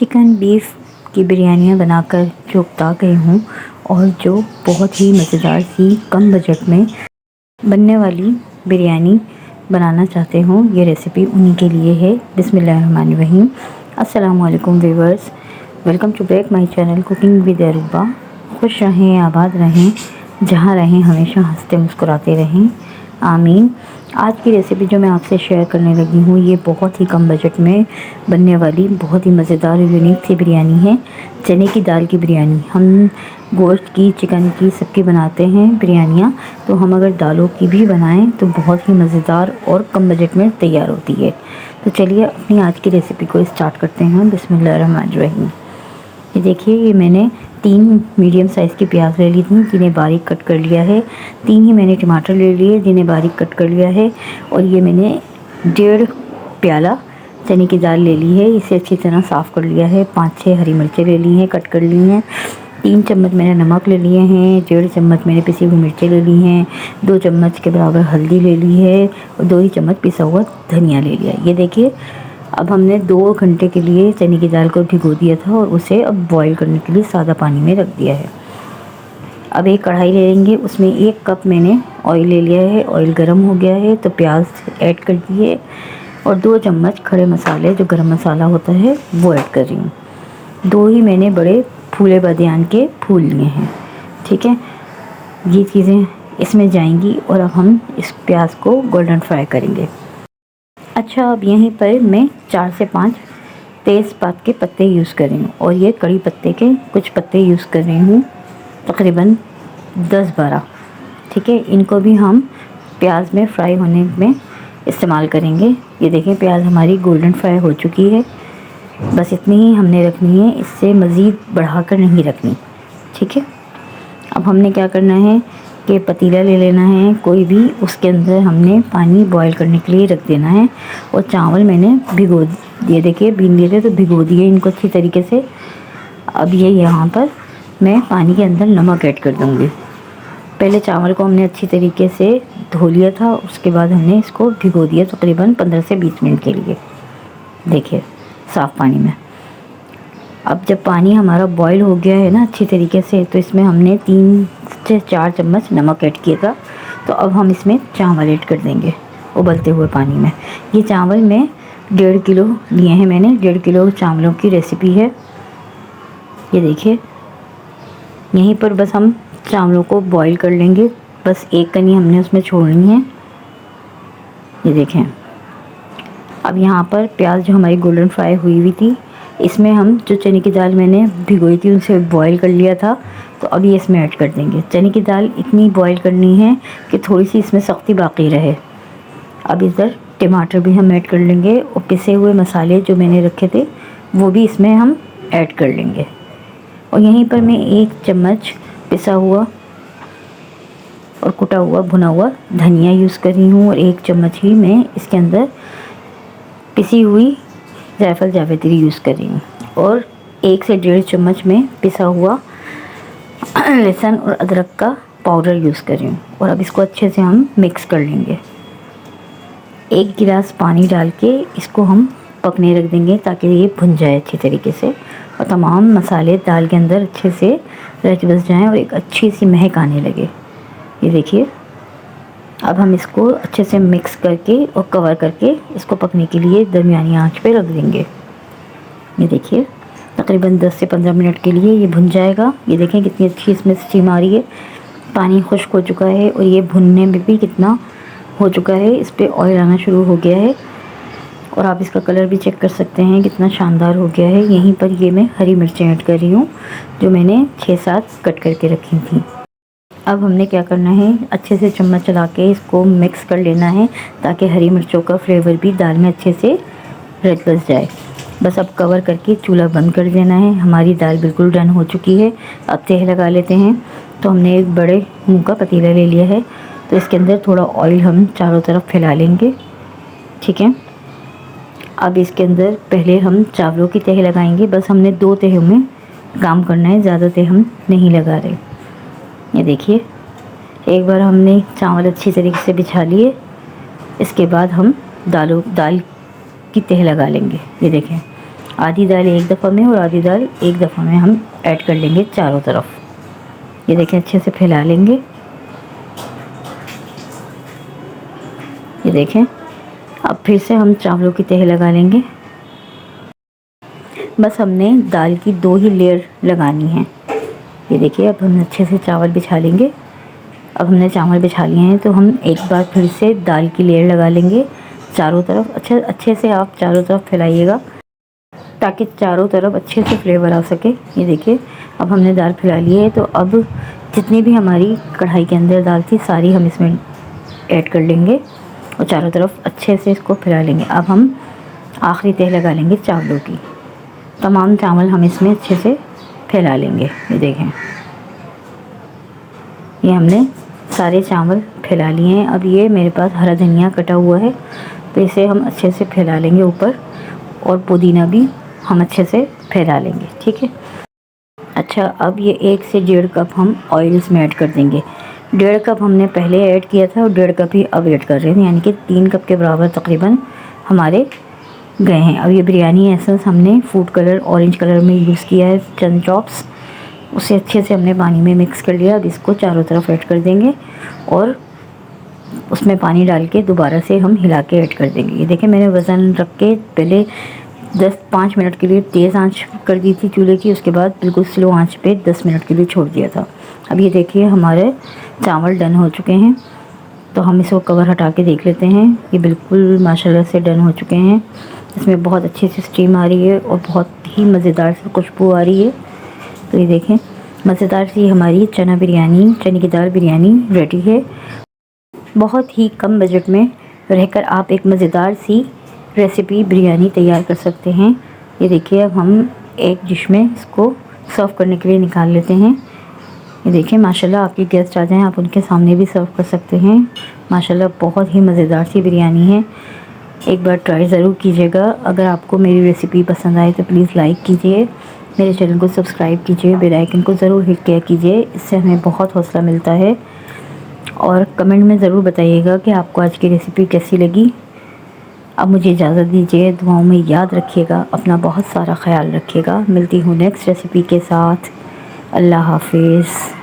Chicken beef की बिरयानियाँ बनाकर जो बता गई हूँ और जो बहुत ही मज़ेदार सी कम बजट में बनने वाली बिरयानी बनाना चाहते हो, ये रेसिपी उन्हीं के लिए है। बिस्मिल्लाहिर्रहमानिर्रहीम। अस्सलामु अलैकुम viewers, welcome to back my channel cooking with Aruba. खुश रहें, आबाद रहें, जहाँ रहें हमेशा हंसते मुस्कुराते रहें, आमीन। आज की रेसिपी जो मैं आपसे शेयर करने लगी हूँ, ये बहुत ही कम बजट में बनने वाली बहुत ही मज़ेदार और यूनिक सी बिरयानी है। चने की दाल की बिरयानी। हम गोश्त की, चिकन की, सबकी बनाते हैं बिरयानियाँ, तो हम अगर दालों की भी बनाएं तो बहुत ही मज़ेदार और कम बजट में तैयार होती है। तो चलिए अपनी आज की रेसिपी को स्टार्ट करते हैं। बिस्मिल्लाहिर्रहमानिर्रहीम। ये देखिए, ये मैंने 3 मीडियम साइज़ की प्याज ले ली थी, जिन्हें बारीक कट कर लिया है। 3 ही मैंने टमाटर ले लिए, जिन्हें बारीक कट कर लिया है। और ये मैंने 1.5 प्याला चने की दाल ले ली है, इसे अच्छी तरह साफ़ कर लिया है। 5-6 हरी मिर्चें ले ली हैं, कट कर ली हैं। 3 चम्मच मैंने नमक ले लिए हैं। 1.5 चम्मच मैंने पिसी हुई मिर्चें ले ली हैं। 2 चम्मच के बराबर हल्दी ले ली है और 2 ही चम्मच पिसा हुआ धनिया ले लिया। ये देखिए, अब हमने 2 घंटे के लिए चने की दाल को भिगो दिया था और उसे अब बॉईल करने के लिए सादा पानी में रख दिया है। अब एक कढ़ाई ले लेंगे, उसमें 1 कप मैंने ऑयल ले लिया है। ऑयल गर्म हो गया है तो प्याज ऐड कर दिए और 2 चम्मच खड़े मसाले, जो गरम मसाला होता है, वो ऐड कर रही हूँ। 2 ही मैंने बड़े फूले बादियान के फूल लिए हैं, ठीक है। ये चीज़ें इसमें जाएंगी और अब हम इस प्याज को गोल्डन फ्राई करेंगे। अच्छा, अब यहीं पर मैं 4 से 5 तेज़पात के पत्ते यूज़ कर रही हूँ और ये कड़ी पत्ते के कुछ पत्ते यूज़ कर रही हूँ, तकरीबन 10-12, ठीक है। इनको भी हम प्याज में फ्राई होने में इस्तेमाल करेंगे। ये देखें, प्याज हमारी गोल्डन फ्राई हो चुकी है। बस इतनी ही हमने रखनी है, इससे मज़ीद बढ़ाकर नहीं रखनी, ठीक है। अब हमने क्या करना है कि पतीला ले लेना है कोई भी, उसके अंदर हमने पानी बॉईल करने के लिए रख देना है। और चावल मैंने भिगो दिए, देखिए भीन दिए थे तो भिगो दिए इनको अच्छी तरीके से। अब ये यहाँ पर मैं पानी के अंदर नमक ऐड कर दूँगी। पहले चावल को हमने अच्छी तरीके से धो लिया था, उसके बाद हमने इसको भिगो दिया तकरीबन 15 से 20 मिनट के लिए, देखिए, साफ़ पानी में। अब जब पानी हमारा बॉईल हो गया है ना अच्छी तरीके से, तो इसमें हमने 3 से 4 चम्मच नमक ऐड किया था। तो अब हम इसमें चावल ऐड कर देंगे उबलते हुए पानी में। ये चावल मैं 1.5 किलो लिए हैं मैंने, 1.5 किलो चावलों की रेसिपी है। ये देखिए, यहीं पर बस हम चावलों को बॉईल कर लेंगे, बस 1 कनी हमने उसमें छोड़नी है। ये देखें, अब यहाँ पर प्याज जो हमारी गोल्डन फ्राई हुई हुई थी, इसमें हम जो चने की दाल मैंने भिगोई थी उसे बॉईल कर लिया था, तो अब ये इसमें ऐड कर देंगे। चने की दाल इतनी बॉईल करनी है कि थोड़ी सी इसमें सख्ती बाकी रहे। अब इधर टमाटर भी हम ऐड कर लेंगे और पिसे हुए मसाले जो मैंने रखे थे वो भी इसमें हम ऐड कर लेंगे। और यहीं पर मैं 1 चम्मच पिसा हुआ और कुटा हुआ भुना हुआ धनिया यूज़ कर रही हूँ और 1 चम्मच ही मैं इसके अंदर पिसी हुई जायफल जावित्री यूज़ कर रही हूँ और 1 से 1.5 चम्मच में पिसा हुआ लहसुन और अदरक का पाउडर यूज़ कर रही हूँ। और अब इसको अच्छे से हम मिक्स कर लेंगे। 1 गिलास पानी डाल के इसको हम पकने रख देंगे ताकि ये भुन जाए अच्छी तरीके से और तमाम मसाले दाल के अंदर अच्छे से रच बस जाएँ और एक अच्छी सी महक आने लगे। ये देखिए, अब हम इसको अच्छे से मिक्स करके और कवर करके इसको पकने के लिए दरमियानी आंच पे रख देंगे। ये देखिए, तकरीबन 10 से 15 मिनट के लिए ये भुन जाएगा। ये देखें कितनी अच्छी इसमें स्टीम आ रही है, पानी खुश्क हो चुका है और ये भुनने में भी कितना हो चुका है, इस पर ऑयल आना शुरू हो गया है। और आप इसका कलर भी चेक कर सकते हैं कितना शानदार हो गया है। यहीं पर ये मैं हरी मिर्चें ऐड कर रही हूँ जो मैंने 6-7 कट करके रखी थी। अब हमने क्या करना है, अच्छे से चम्मच चला के इसको मिक्स कर लेना है ताकि हरी मिर्चों का फ्लेवर भी दाल में अच्छे से रच बस जाए। बस अब कवर करके चूल्हा बंद कर देना है। हमारी दाल बिल्कुल डन हो चुकी है। अब तेल लगा लेते हैं। तो हमने एक बड़े मुँह का पतीला ले लिया है, तो इसके अंदर थोड़ा ऑयल हम चारों तरफ फैला लेंगे, ठीक है। अब इसके अंदर पहले हम चावलों की तह लगाएंगे। बस हमने 2 तहों में काम करना है, ज़्यादा तह हम नहीं लगा रहे। ये देखिए, एक बार हमने चावल अच्छी तरीके से बिछा लिए, इसके बाद हम दाल की तह लगा लेंगे। ये देखें, आधी दाल एक दफ़ा में और आधी दाल एक दफ़ा में हम ऐड कर लेंगे चारों तरफ। ये देखें, अच्छे से फैला लेंगे। ये देखें, अब फिर से हम चावलों की तह लगा लेंगे। बस हमने दाल की 2 ही लेयर लगानी है। ये देखिए, अब हम अच्छे से चावल बिछा लेंगे। अब हमने चावल बिछा लिए हैं तो हम एक बार फिर से दाल की लेयर लगा लेंगे चारों तरफ। अच्छे से आप चारों तरफ फैलाइएगा ताकि चारों तरफ अच्छे से फ्लेवर आ सके। ये देखिए, अब हमने दाल फैला ली है तो अब जितनी भी हमारी कढ़ाई के अंदर दाल थी सारी हम इसमें ऐड कर लेंगे और चारों तरफ अच्छे से इसको फैला लेंगे। अब हम आखिरी तह लगा लेंगे चावलों की। तमाम चावल हम इसमें अच्छे से फैला लेंगे। ये देखें, ये हमने सारे चावल फैला लिए हैं। अब ये मेरे पास हरा धनिया कटा हुआ है तो इसे हम अच्छे से फैला लेंगे ऊपर, और पुदीना भी हम अच्छे से फैला लेंगे। ठीक है। अच्छा, अब ये 1 से 1.5 कप हम ऑयल इसमें ऐड कर देंगे। 1.5 कप हमने पहले ऐड किया था और 1.5 कप ही अब ऐड कर रहे हैं, यानी कि 3 कप के बराबर तकरीबन हमारे गए हैं। अब ये बिरयानी एसेंस हमने फूड कलर ऑरेंज कलर में यूज़ किया है, चंद ड्रॉप्स, उसे अच्छे से हमने पानी में मिक्स कर लिया। अब इसको चारों तरफ ऐड कर देंगे और उसमें पानी डाल के दोबारा से हम हिला के ऐड कर देंगे। ये देखें, मैंने वज़न रख के पहले 10-5 मिनट के लिए तेज़ आंच कर दी थी चूल्हे की, उसके बाद बिल्कुल स्लो आंच पे 10 मिनट के लिए छोड़ दिया था। अब ये देखिए, हमारे चावल डन हो चुके हैं। तो हम इसको कवर हटा के देख लेते हैं। ये बिल्कुल माशाल्लाह से डन हो चुके हैं। इसमें बहुत अच्छी सी स्टीम आ रही है और बहुत ही मज़ेदार सी खुशबू आ रही है। तो ये देखें, मज़ेदार सी हमारी चने की दाल बिरयानी रेडी है। बहुत ही कम बजट में रहकर आप एक मज़ेदार सी रेसिपी बिरयानी तैयार कर सकते हैं। ये देखिए, अब हम एक डिश में इसको सर्व करने के लिए निकाल लेते हैं। ये देखिए, माशाल्लाह आपके गेस्ट आ जाएं आप उनके सामने भी सर्व कर सकते हैं। माशाल्लाह बहुत ही मज़ेदार सी बिरयानी है। एक बार ट्राई ज़रूर कीजिएगा। अगर आपको मेरी रेसिपी पसंद आए तो प्लीज़ लाइक कीजिए, मेरे चैनल को सब्सक्राइब कीजिए, बेल आइकन को ज़रूर हिट किया कीजिए, इससे हमें बहुत हौसला मिलता है। और कमेंट में ज़रूर बताइएगा कि आपको आज की रेसिपी कैसी लगी। अब मुझे इजाज़त दीजिए, दुआओं में याद रखिएगा, अपना बहुत सारा ख्याल रखिएगा। मिलती हूँ नेक्स्ट रेसिपी के साथ। अल्लाह हाफिज़।